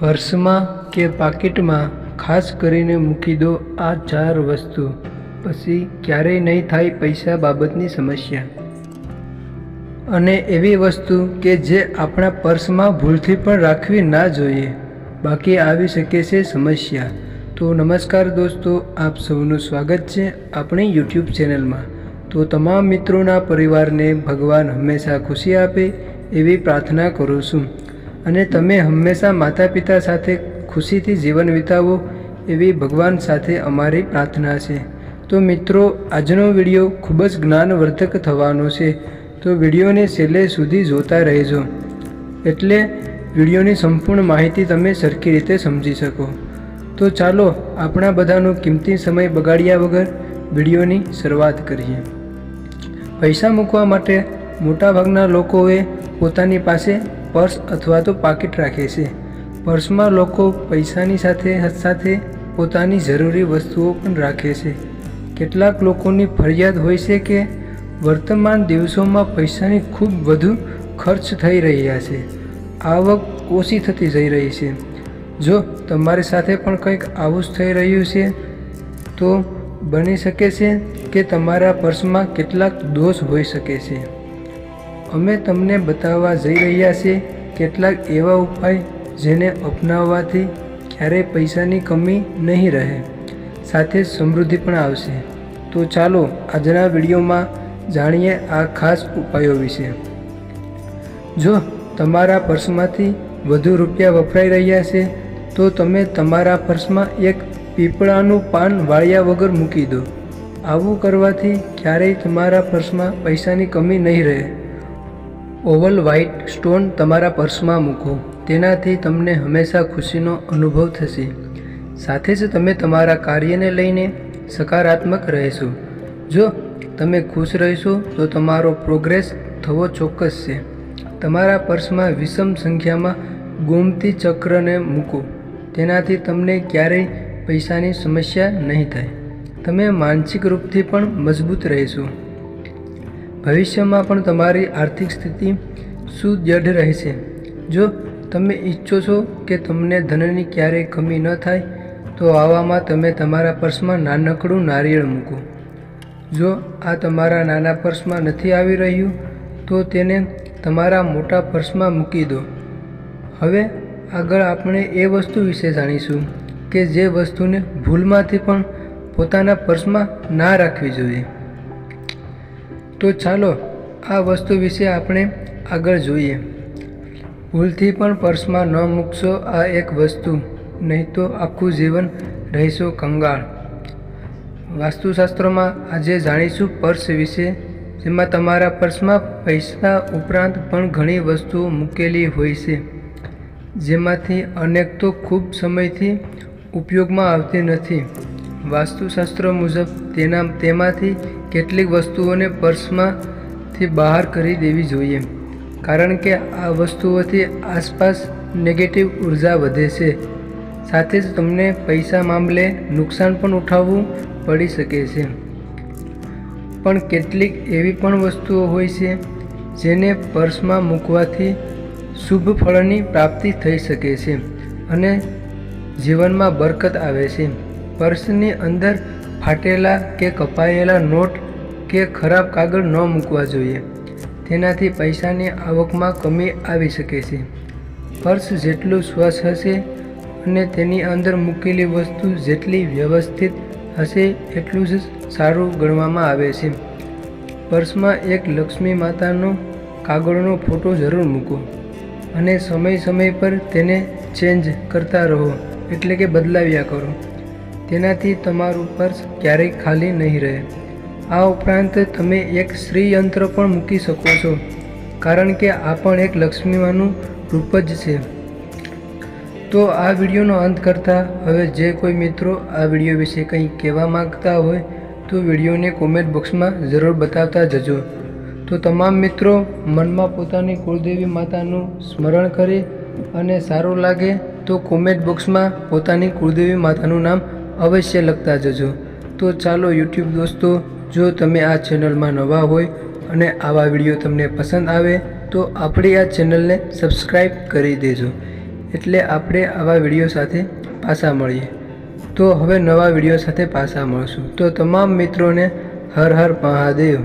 પર્સમાં કે પાકીટમાં ખાસ કરીને મૂકી દો આ 4 વસ્તુ, પછી ક્યારેય નહીં થાય પૈસા બાબતની સમસ્યા. અને એવી વસ્તુ કે જે આપણા પર્સમાં ભૂલથી પણ રાખવી ના જોઈએ, બાકી આવી શકે છે સમસ્યા. તો નમસ્કાર દોસ્તો, આપ સૌનું સ્વાગત છે આપણી YouTube ચેનલમાં. તો તમામ મિત્રોના પરિવારને ભગવાન હંમેશા ખુશી આપે એવી પ્રાર્થના કરું છું, અને તમે હંમેશા માતા પિતા સાથે ખુશીથી જીવન વિતાવો એવી ભગવાન સાથે અમારી પ્રાર્થના છે. તો મિત્રો, આજનો વિડીયો ખૂબ જ જ્ઞાનવર્ધક થવાનો છે, તો વિડીયોને છેલ્લે સુધી જોતા રહેજો, એટલે વિડીયોની સંપૂર્ણ માહિતી તમે સરખી રીતે સમજી શકો. તો ચાલો આપણા બધાનો કિંમતી સમય બગાડ્યા વગર વિડીયોની શરૂઆત કરીએ. પૈસા મૂકવા માટે મોટાભાગના લોકોએ પોતાની પાસે પર્સ અથવા તો પાકીટ રાખે છે. પર્સમાં લોકો પૈસાની સાથે પોતાની જરૂરી વસ્તુઓ પણ રાખે છે. કેટલાક લોકોની ફરિયાદ હોય છે કે વર્તમાન દિવસોમાં પૈસાની ખૂબ વધુ ખર્ચ થઈ રહ્યા છે, આવક ઓછી થતી જઈ રહી છે. જો તમારી સાથે પણ કંઈક આવું જ થઈ રહ્યું છે, તો બની શકે છે કે તમારા પર્સમાં કેટલાક દોષ હોઈ શકે છે. અમે તમને બતાવવા જઈ રહ્યા છીએ કેટલાક એવા ઉપાય જેને અપનાવવાથી ક્યારેય પૈસાની કમી નહીં રહે, સાથે સમૃદ્ધિ પણ આવશે. તો ચાલો આજના વિડીયોમાં જાણીએ આ ખાસ ઉપાયો વિશે. જો તમારા પર્સમાંથી વધુ રૂપિયા વપરાઈ રહ્યા છે, તો તમે તમારા પર્સમાં એક પીપળાનું પાન વાળ્યા વગર મૂકી દો. આવું કરવાથી ક્યારેય તમારા પર્સમાં પૈસાની કમી નહીં રહે. ઓવલ વ્હાઇટ સ્ટોન તમારા પર્સમાં મૂકો, તેનાથી તમને હંમેશા ખુશીનો અનુભવ થશે. સાથે જ તમે તમારા કાર્યને લઈને સકારાત્મક રહેશો. જો તમે ખુશ રહેશો તો તમારો પ્રોગ્રેસ થવો ચોક્કસ છે. તમારા પર્સમાં વિષમ સંખ્યામાં ગોમતી ચક્રને મૂકો, તેનાથી તમને ક્યારેય પૈસાની સમસ્યા નહીં થાય. તમે માનસિક રૂપથી પણ મજબૂત રહેશો. ભવિષ્યમાં પણ તમારી આર્થિક સ્થિતિ સુદૃઢ રહેશે. જો તમે ઈચ્છો છો કે તમને ધનની ક્યારેય કમી ન થાય, તો આવામાં તમે તમારા પર્સમાં નાનકડું નારિયેળ મૂકો. જો આ તમારા નાના પર્સમાં નથી આવી રહ્યું, તો તેને તમારા મોટા પર્સમાં મૂકી દો. હવે આગળ આપણે એ વસ્તુ વિશે જાણીશું કે જે વસ્તુને ભૂલમાંથી પણ પોતાના પર્સમાં ના રાખવી જોઈએ. તો ચાલો આ વસ્તુ વિશે આપણે આગળ જોઈએ. ભૂલથી પણ પર્સમાં ન મૂકશો આ એક વસ્તુ, નહીં તો આખું જીવન રહેશો કંગાળ. વાસ્તુશાસ્ત્રમાં આજે જાણીશું પર્સ વિશે, જેમાં તમારા પર્સમાં પૈસા ઉપરાંત પણ ઘણી વસ્તુઓ મૂકેલી હોય છે, જેમાંથી અનેક તો ખૂબ સમયથી ઉપયોગમાં આવતી નથી. વાસ્તુશાસ્ત્ર મુજબ તેમાંથી કેટલીક વસ્તુઓને પર્સમાંથી બહાર કરી દેવી જોઈએ, કારણ કે આ વસ્તુઓથી આસપાસ નેગેટિવ ઉર્જા વધે છે. સાથે જ તમને પૈસા મામલે નુકસાન પણ ઉઠાવવું પડી શકે છે. પણ કેટલીક એવી પણ વસ્તુઓ હોય છે જેને પર્સમાં મૂકવાથી શુભ ફળની પ્રાપ્તિ થઈ શકે છે અને જીવનમાં બરકત આવે છે. પર્સની અંદર ફાટેલા કે કપાયેલા નોટ કે ખરાબ કાગળ ન મૂકવા જોઈએ, તેનાથી પૈસાની આવકમાં કમી આવી શકે છે. પર્સ જેટલું સ્વચ્છ હશે અને તેની અંદર મૂકેલી વસ્તુ જેટલી વ્યવસ્થિત હશે, એટલું જ સારું ગણવામાં આવે છે. પર્સમાં એક લક્ષ્મી માતાનો કાગળનો ફોટો જરૂર મૂકો, અને સમય પર તેને ચેન્જ કરતા રહો, એટલે કે બદલાવ્યા કરો. તેનાથી તમારું પર્સ ક્યારેય ખાલી નહીં રહે. આ ઉપરાંત તમે એક શ્રી યંત્ર પણ મૂકી શકો છો, કારણ કે આ પણ એક લક્ષ્મીમાનું રૂપ જ છે. તો આ વિડીયોનો અંત કરતાં હવે જે કોઈ મિત્રો આ વિડીયો વિશે કંઈ કહેવા માગતા હોય, તો વિડીયોને કોમેન્ટ બોક્સમાં જરૂર બતાવતા જજો. તો તમામ મિત્રો મનમાં પોતાની કુળદેવી માતાનું સ્મરણ કરી અને સારું લાગે તો કોમેન્ટ બોક્સમાં પોતાની કુળદેવી માતાનું નામ અવશ્ય લખતા જજો. તો ચાલો YouTube દોસ્તો, જો તમે આ ચેનલમાં નવા હોય અને આવા વિડીયો તમને પસંદ આવે, તો આપણી આ ચેનલને સબસ્ક્રાઈબ કરી દેજો, એટલે આપણે આવા વિડીયો સાથે પાછા મળીએ. તો હવે નવા વિડીયો સાથે પાછા મળશું. તો તમામ મિત્રોને હર હર મહાદેવ.